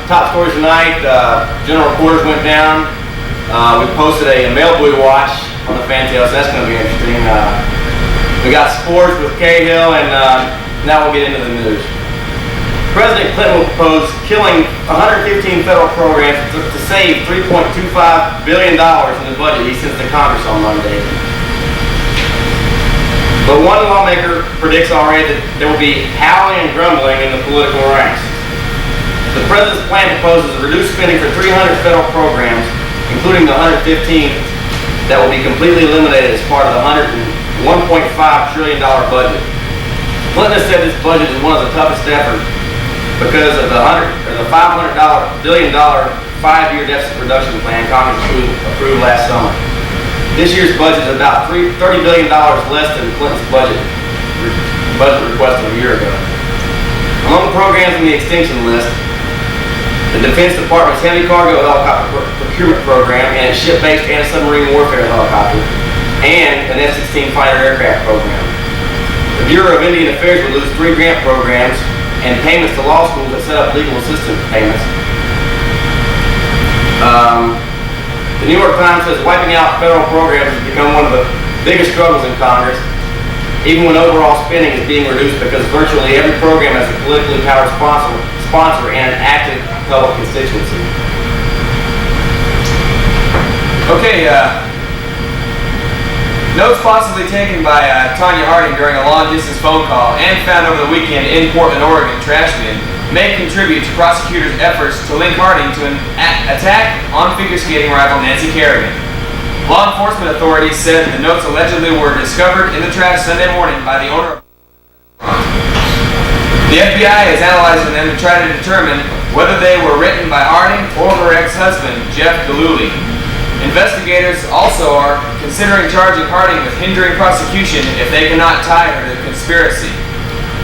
top stories tonight. General Quarters went down. We posted a mail buoy watch on the fantail, so that's going to be interesting. We got sports with Cahill, and now we'll get into the news. President Clint will propose killing 115 federal programs to save $3.25 billion in the budget he sends to Congress on Monday. But one lawmaker predicts already that there will be howling and grumbling in the political ranks. The president's plan proposes to reduce spending for 300 federal programs, including the 115 that will be completely eliminated as part of the $1.5 trillion budget. Clinton said this budget is one of the toughest ever because of the $500 billion 5-year deficit reduction plan Congress approved last summer. This year's budget is about $30 billion less than Clinton's budget request of a year ago. Among the programs in the extinction list, the Defense Department's Heavy Cargo Helicopter Procurement Program and its Ship-Based Anti-Submarine Warfare Helicopter, and an F-16 Fighter Aircraft Program. The Bureau of Indian Affairs would lose 3 grant programs and payments to law schools that set up legal assistance payments. The New York Times says wiping out federal programs has become one of the biggest struggles in Congress, even when overall spending is being reduced because virtually every program has a politically powered sponsor and an active public constituency. Okay, notes possibly taken by Tanya Harding during a long-distance phone call and found over the weekend in Portland, Oregon, trash bin, may contribute to prosecutors' efforts to link Harding to an attack on figure skating rival Nancy Kerrigan. Law enforcement authorities said the notes allegedly were discovered in the trash Sunday morning by the owner of the FBI is analyzing them to try to determine whether they were written by Harding or her ex-husband, Jeff Gillooly. Investigators also are considering charging Harding with hindering prosecution if they cannot tie her to the conspiracy.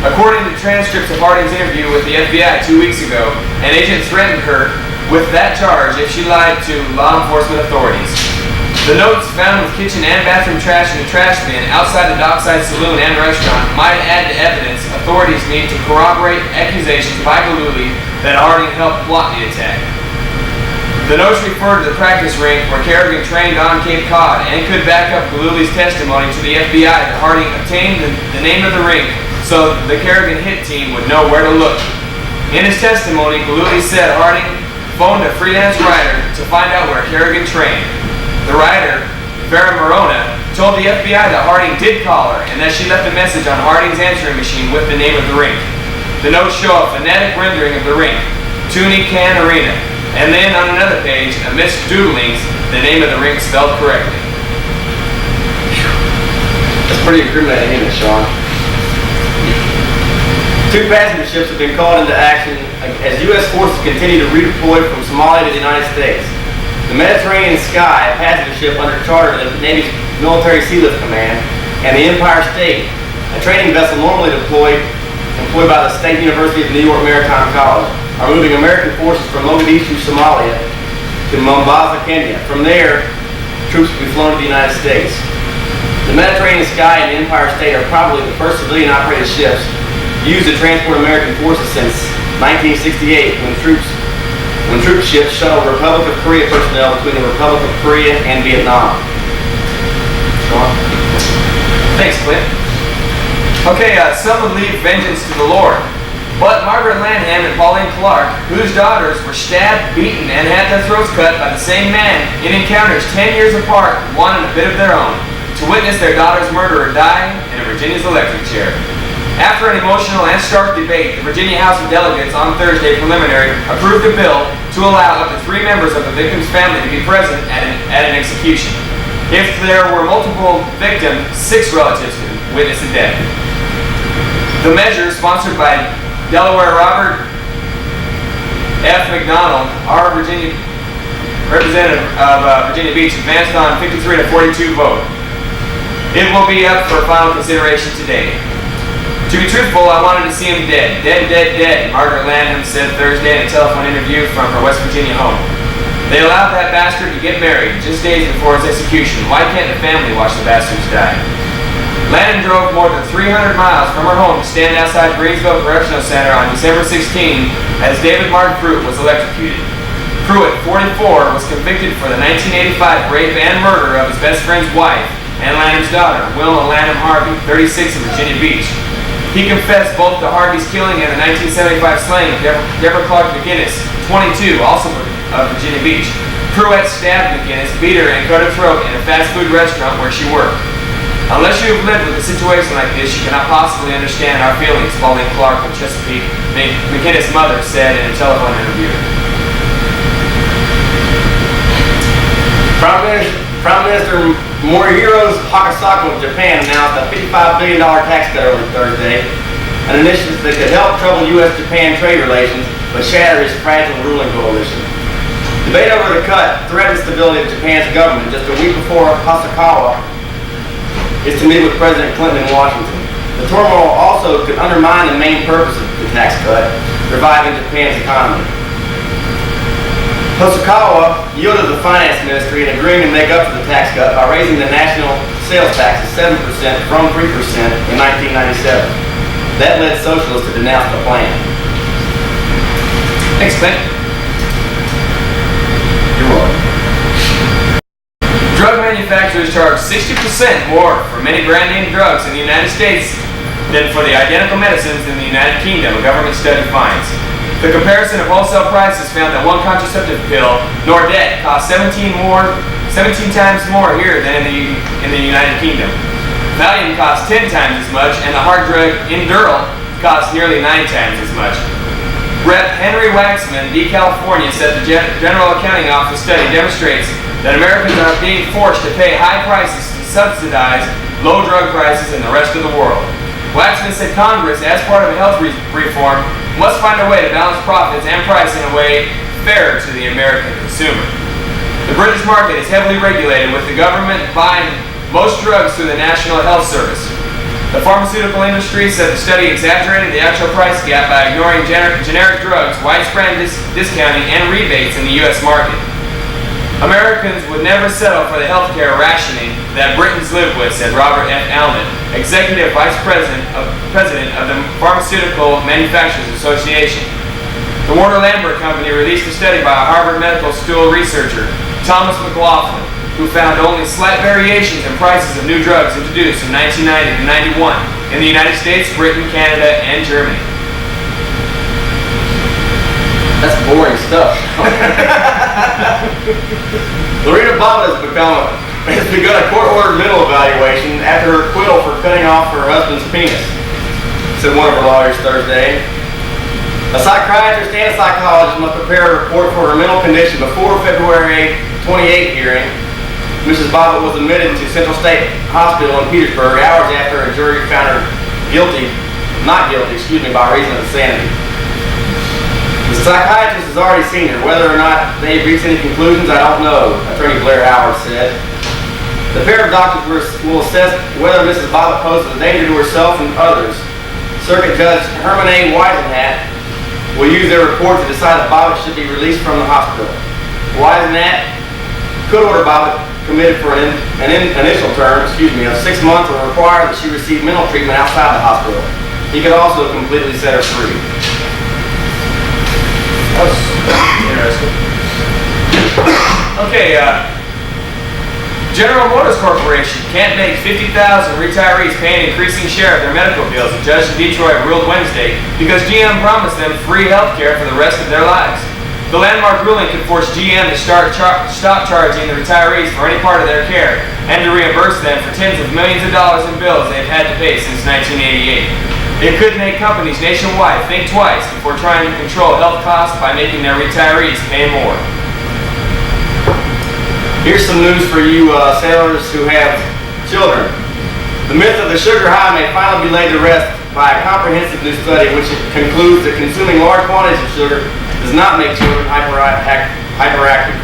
According to transcripts of Harding's interview with the FBI 2 weeks ago, an agent threatened her with that charge if she lied to law enforcement authorities. The notes found with kitchen and bathroom trash in the trash bin outside the Dockside Saloon and restaurant might add to evidence authorities need to corroborate accusations by Gillooly that Harding helped plot the attack. The notes refer to the practice rink where Kerrigan trained on Cape Cod and could back up Gillooly's testimony to the FBI that Harding obtained the name of the rink so the Kerrigan hit team would know where to look. In his testimony, Gillooly said Harding phoned a freelance writer to find out where Kerrigan trained. The writer, Farrah Morona, told the FBI that Harding did call her and that she left a message on Harding's answering machine with the name of the rink. The notes show a phonetic rendering of the rink, Toonie Can Arena, and then on another page, amidst doodlings, the name of the rink spelled correctly. That's pretty incriminating, isn't it, Sean? 2 passenger ships have been called into action as U.S. forces continue to redeploy from Somalia to the United States. The Mediterranean Sky, a passenger ship under charter of the Navy's Military Sealift Command, and the Empire State, a training vessel normally employed by the State University of New York Maritime College, are moving American forces from Mogadishu, Somalia, to Mombasa, Kenya. From there, troops will be flown to the United States. The Mediterranean Sky and the Empire State are probably the first civilian-operated ships used to transport American forces since 1968, when troop ships shuttled Republic of Korea personnel between the Republic of Korea and Vietnam. Sean? Thanks, Clint. Okay, some would leave vengeance to the Lord. But Margaret Lanham and Pauline Clark, whose daughters were stabbed, beaten, and had their throats cut by the same man in encounters 10 years apart, wanted a bit of their own, to witness their daughter's murderer die in a Virginia's electric chair. After an emotional and stark debate, the Virginia House of Delegates on Thursday preliminary approved a bill to allow up to 3 members of the victim's family to be present at an execution. If there were multiple victims, 6 relatives could witness the death. The measure, sponsored by Delaware Robert F. McDonald, our Virginia representative of Virginia Beach, advanced on 53 to 42 vote. It will be up for final consideration today. To be truthful, I wanted to see him dead. Dead, dead, dead, Margaret Lanham said Thursday in a telephone interview from her West Virginia home. They allowed that bastard to get married just days before his execution. Why can't the family watch the bastards die? Landon drove more than 300 miles from her home to stand outside Greensville Correctional Center on December 16 as David Martin Pruitt was electrocuted. Pruitt, 44, was convicted for the 1985 rape and murder of his best friend's wife and Lanham's daughter, Wilma Lanham Harvey, 36, of Virginia Beach. He confessed both to Harvey's killing and the 1975 slaying of Deborah Clark McGinnis, 22, also of Virginia Beach. Pruitt stabbed McGinnis, beat her, and cut her throat in a fast food restaurant where she worked. Unless you have lived with a situation like this, you cannot possibly understand our feelings, Pauline Clark of Chesapeake, McGinnis' mother, said in a telephone interview. Prime Minister Morihiro Hakasako of Japan announced a $55 billion tax cut early Thursday, an initiative that could help trouble U.S.-Japan trade relations but shatter his fragile ruling coalition. Debate over the cut threatens stability of Japan's government just a week before Hasakawa is to meet with President Clinton in Washington. The turmoil also could undermine the main purpose of the tax cut, reviving Japan's economy. Hosokawa yielded the finance ministry in agreeing to make up for the tax cut by raising the national sales tax to 7% from 3% in 1997. That led socialists to denounce the plan. Thanks, Clint. You're welcome. Drug manufacturers charge 60% more for many brand name drugs in the United States than for the identical medicines in the United Kingdom, a government study finds. The comparison of wholesale prices found that one contraceptive pill, Nordet, costs 17 times more here than in the United Kingdom. Valium costs 10 times as much, and the hard drug Endural costs nearly 9 times as much. Rep. Henry Waxman, D. California, said the General Accounting Office study demonstrates that Americans are being forced to pay high prices to subsidize low drug prices in the rest of the world. Waxman said Congress, as part of a health reform, must find a way to balance profits and price in a way fair to the American consumer. The British market is heavily regulated, with the government buying most drugs through the National Health Service. The pharmaceutical industry said the study exaggerated the actual price gap by ignoring generic drugs, widespread discounting, and rebates in the U.S. market. Americans would never settle for the healthcare rationing that Britons live with, said Robert F. Almond, Executive Vice President of the Pharmaceutical Manufacturers Association. The Warner Lambert Company released a study by a Harvard Medical School researcher, Thomas McLaughlin, who found only slight variations in prices of new drugs introduced in 1990 to 91 in the United States, Britain, Canada, and Germany. That's boring stuff. Loretta Bobbitt has begun a court-ordered mental evaluation after her acquittal for cutting off her husband's penis, said one of her lawyers Thursday. A psychiatrist and a psychologist must prepare a report for her mental condition before February 28 hearing. Mrs. Bobbitt was admitted to Central State Hospital in Petersburg hours after a jury found her not guilty, by reason of insanity. The psychiatrist has already seen her. Whether or not they've reached any conclusions, I don't know, Attorney Blair Howard said. The pair of doctors will assess whether Mrs. Bobbitt poses a danger to herself and others. Circuit Judge Herman A. Weisenhat will use their report to decide if Bobbitt should be released from the hospital. Weisenhat could order Bobbitt committed for an initial term, of 6 months, or require that she receive mental treatment outside the hospital. He could also completely set her free. That was interesting. Okay, General Motors Corporation can't make 50,000 retirees pay an increasing share of their medical bills, a judge in Detroit ruled Wednesday, because GM promised them free health care for the rest of their lives. The landmark ruling could force GM to stop charging the retirees for any part of their care and to reimburse them for tens of millions of dollars in bills they've had to pay since 1988. It could make companies nationwide think twice before trying to control health costs by making their retirees pay more. Here's some news for you sailors who have children. The myth of the sugar high may finally be laid to rest by a comprehensive new study which concludes that consuming large quantities of sugar does not make children hyperactive.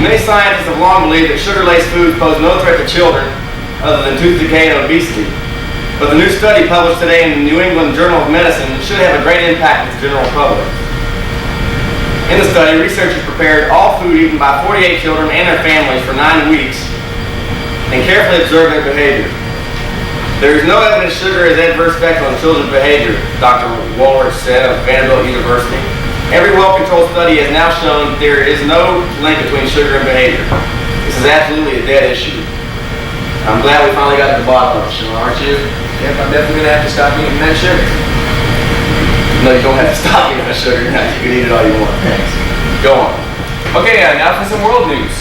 Many scientists have long believed that sugar-laced foods pose no threat to children other than tooth decay and obesity. But the new study published today in the New England Journal of Medicine should have a great impact with the general public. In the study, researchers prepared all food eaten by 48 children and their families for 9 weeks and carefully observed their behavior. There is no evidence sugar has adverse effect on children's behavior, Dr. Woolworth said of Vanderbilt University. Every well-controlled study has now shown that there is no link between sugar and behavior. This is absolutely a dead issue. I'm glad we finally got to the bottom of it, Sean, aren't you? Yep, I'm definitely gonna have to stop eating that sugar. No, you don't have to stop eating that sugar. You can eat it all you want. Thanks. Go on. Okay, now for some world news.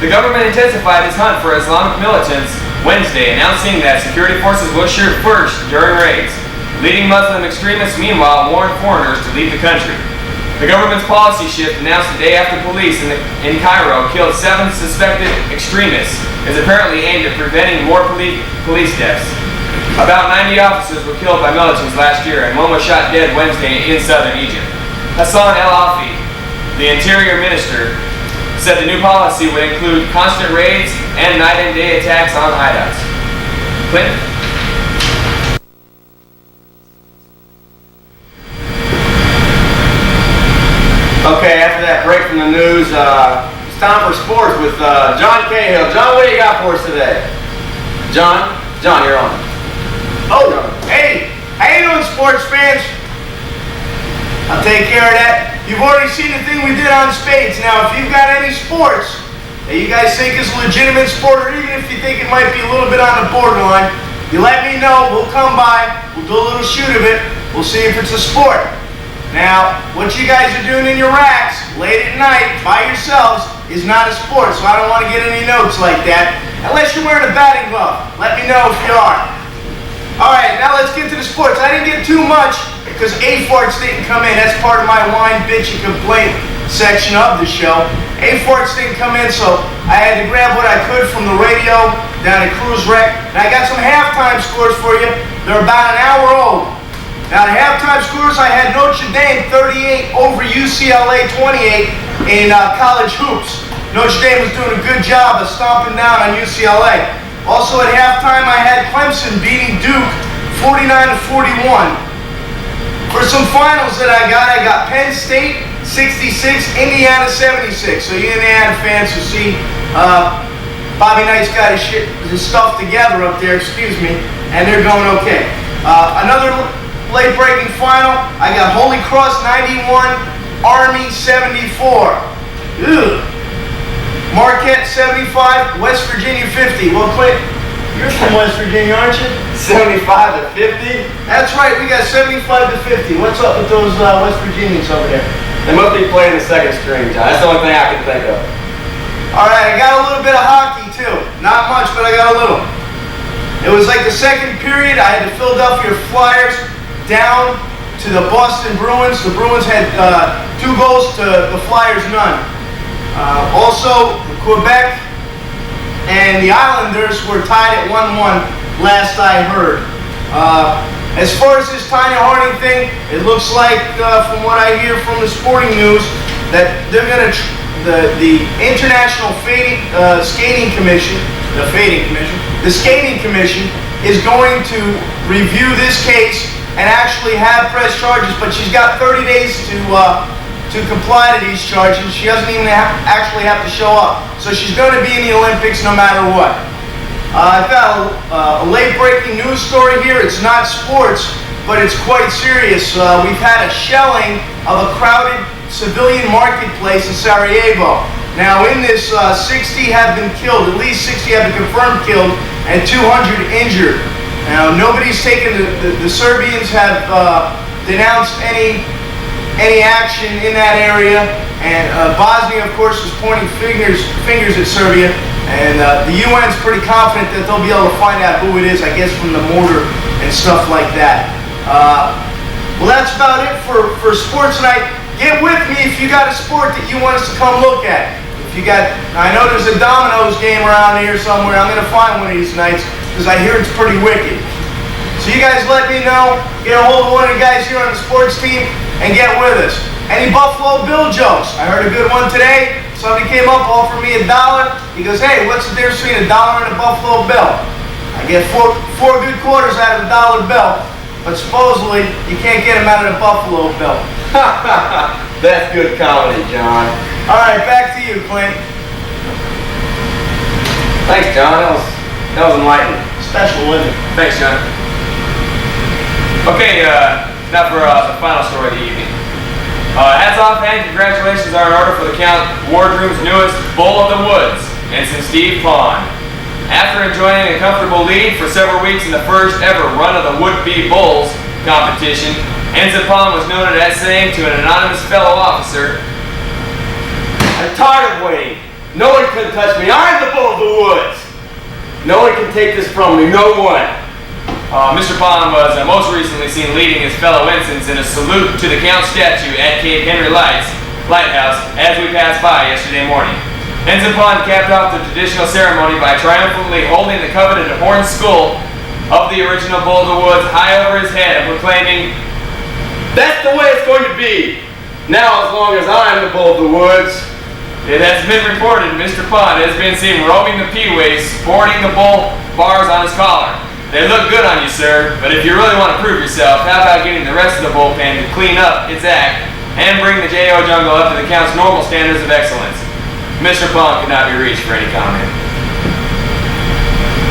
The government intensified its hunt for Islamic militants Wednesday, announcing that security forces will shoot first during raids. Leading Muslim extremists, meanwhile, warned foreigners to leave the country. The government's policy shift, announced the day after police in Cairo killed 7 suspected extremists, is apparently aimed at preventing more police deaths. About 90 officers were killed by militants last year, and one was shot dead Wednesday in southern Egypt. Hassan El-Afi, the interior minister, said the new policy would include constant raids and night and day attacks on hideouts. Clint? Okay, after that break from the news, it's time for sports with John Cahill. John, what do you got for us today? John, you're on. Oh, hey, how you doing, sports fans? I'll take care of that. You've already seen the thing we did on spades. Now, if you've got any sports that you guys think is a legitimate sport, or even if you think it might be a little bit on the borderline, you let me know. We'll come by. We'll do a little shoot of it. We'll see if it's a sport. Now, what you guys are doing in your racks late at night by yourselves is not a sport, so I don't want to get any notes like that. Unless you're wearing a batting glove. Let me know if you are. Alright, now let's get to the sports. I didn't get too much because A-Farts didn't come in. That's part of my whine, bitch, and complaint section of the show. A-Farts didn't come in, so I had to grab what I could from the radio down at Cruise Rec. And I got some halftime scores for you. They're about an hour old. Now, the halftime scores, I had Notre Dame 38 over UCLA 28 in college hoops. Notre Dame was doing a good job of stomping down on UCLA. Also at halftime, I had Clemson beating Duke 49-41. For some finals that I got Penn State 66, Indiana 76. So you Indiana fans who see Bobby Knight's got his stuff together up there, excuse me, and they're going okay. Another late-breaking final, I got Holy Cross 91, Army 74. Ugh. Marquette 75, West Virginia 50. Well, Clint, you're from West Virginia, aren't you? 75-50? That's right, we got 75-50. What's up with those West Virginians over there? They must be playing the second string, John. That's the only thing I can think of. Alright, I got a little bit of hockey too. Not much, but I got a little. It was like the second period. I had the Philadelphia Flyers down to the Boston Bruins. The Bruins had 2 goals to the Flyers none. Also, Quebec and the Islanders were tied at 1-1 last I heard. As far as this Tanya Harding thing, it looks like, from what I hear from the sporting news, that they're going to, the International Skating Commission, the Skating Commission is going to review this case and actually have press charges, but she's got 30 days to comply to these charges. She doesn't even actually have to show up. So she's going to be in the Olympics no matter what. I've got a late-breaking news story here. It's not sports, but it's quite serious. We've had a shelling of a crowded civilian marketplace in Sarajevo. Now in this, 60 have been killed. At least 60 have been confirmed killed and 200 injured. Now nobody's taken, the Serbians have denounced any action in that area, and Bosnia, of course, is pointing fingers at Serbia, and the UN's pretty confident that they'll be able to find out who it is, I guess, from the mortar and stuff like that. Well, that's about it for sports tonight. Get with me if you got a sport that you want us to come look at. If you got, I know there's a dominoes game around here somewhere. I'm going to find one of these nights because I hear it's pretty wicked. So you guys let me know. Get a hold of one of the guys here on the sports team and get with us. Any Buffalo Bill jokes? I heard a good one today. Somebody came up, offered me $1. He goes, hey, what's the difference between $1 and a Buffalo Bill? I get four good quarters out of $1 bill, but supposedly you can't get them out of the Buffalo Bill. That's good comedy, John. All right, back to you, Clint. Thanks, John. That was That was enlightening. Special, wasn't it? Thanks, John. Okay, now for the final story of the evening. Hats off and congratulations are in order for the Count Wardroom's newest Bull of the Woods, Ensign Steve Pond. After enjoying a comfortable lead for several weeks in the first ever run of the Would-Be Bulls competition, Ensign Pond was noted as saying to an anonymous fellow officer, I'm tired of waiting. No one can touch me. I'm the Bull of the Woods. No one can take this from me. No one. Mr. Pond was most recently seen leading his fellow ensigns in a salute to the Count statue at Cape Henry Lighthouse as we passed by yesterday morning. Ensign Pond capped off the traditional ceremony by triumphantly holding the coveted horn skull of the original Bull of the Woods high over his head and proclaiming, That's the way it's going to be. Now, as long as I'm the Bull of the Woods. It has been reported Mr. Pond has been seen roaming the Peeways sporting the bull bars on his collar. They look good on you, sir, but if you really want to prove yourself, how about getting the rest of the bullpen to clean up its act and bring the J.O. Jungle up to the Count's normal standards of excellence? Mr. Pond could not be reached for any comment.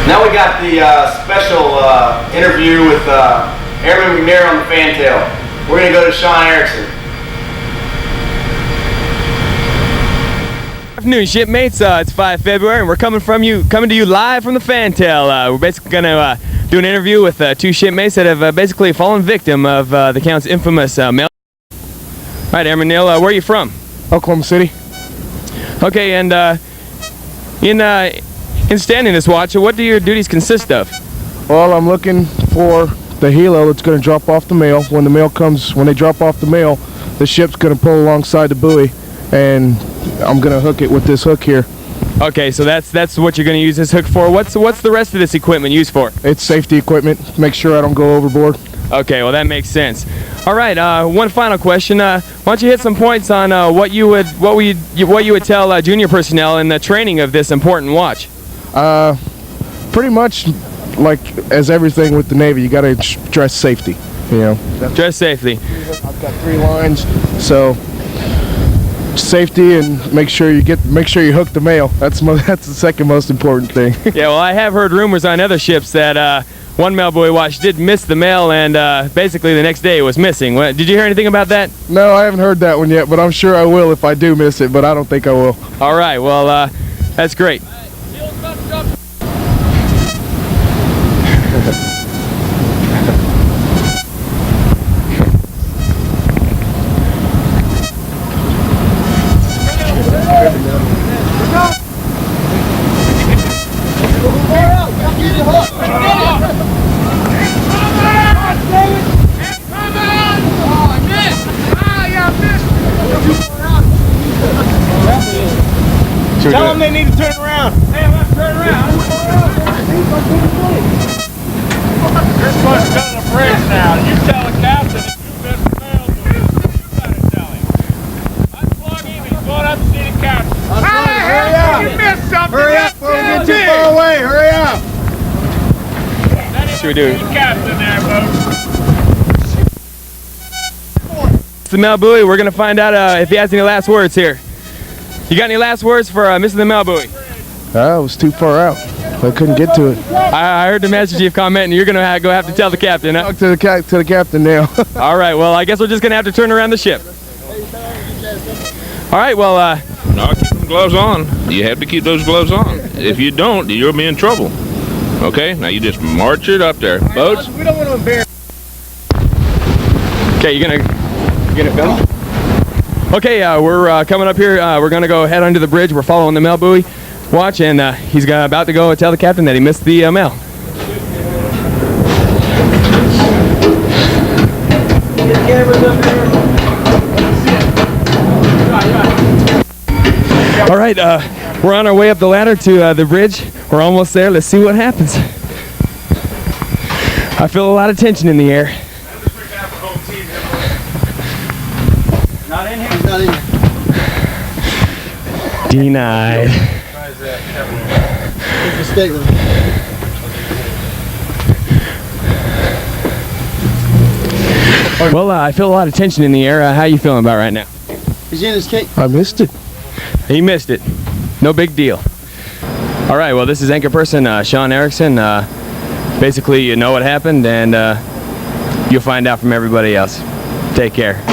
Now we got the special interview with Airman McNair on the fantail. We're going to go to Sean Erikson. Afternoon, shipmates. It's 5 February, and we're coming to you live from the fantail. We're basically going to do an interview with two shipmates that have basically fallen victim of the Count's infamous mail. All right, Airman Neal, where are you from? Oklahoma City. Okay, and in standing this watch, what do your duties consist of? Well, I'm looking for the helo that's going to drop off the mail. When they drop off the mail, the ship's going to pull alongside the buoy, and I'm going to hook it with this hook here. Okay, so that's what you're going to use this hook for. What's the rest of this equipment used for? It's safety equipment. Make sure I don't go overboard. Okay, well that makes sense. All right, one final question. Why don't you hit some points on what you would tell junior personnel in the training of this important watch? Pretty much like as everything with the Navy, you got to stress safety. You know. Dress safely. I've got 3 lines, so safety and make sure you hook the mail. That's the second most important thing. Yeah, well, I have heard rumors on other ships that one mail buoy watch did miss the mail, and basically the next day it was missing. Did you hear anything about that? No, I haven't heard that one yet, but I'm sure I will if I do miss it, but I don't think I will. All right, well, that's great. Tell them they need to turn around. Hey, let's turn around. You're supposed to go to the bridge now. You tell the captain that you missed the mail. You gotta tell him. Unplug him. He's going up to see the captain. Hurry up. You missed something. Hurry up before we get too far away. Hurry up. Should we do? The captain there, folks. It's the mail buoy. We're gonna find out if he has any last words here. You got any last words for missing the mail buoy? I was too far out. I couldn't get to it. I heard the Master Chief comment, and you're gonna have to tell the captain. Huh? Talk to the captain now. All right. Well, I guess we're just gonna have to turn around the ship. All right. Well, No, keep them gloves on. You have to keep those gloves on. If you don't, you'll be in trouble. Okay? Now you just march it up there. Boats. We don't want to embarrass. okay, you gonna film? Okay, we're coming up here. We're gonna go head under the bridge. We're following the mail buoy watch, and he's about to go tell the captain that he missed the mail. All right, we're on our way up the ladder to the bridge. We're almost there. Let's see what happens. I feel a lot of tension in the air. Not in here. He's not in here. Denied. It's the stateroom. Well, I feel a lot of tension in the air. How you feeling about right now? He's in his cake. I missed it. He missed it. No big deal. All right, well, this is anchor person Sean Erikson. Basically, you know what happened, and you'll find out from everybody else. Take care.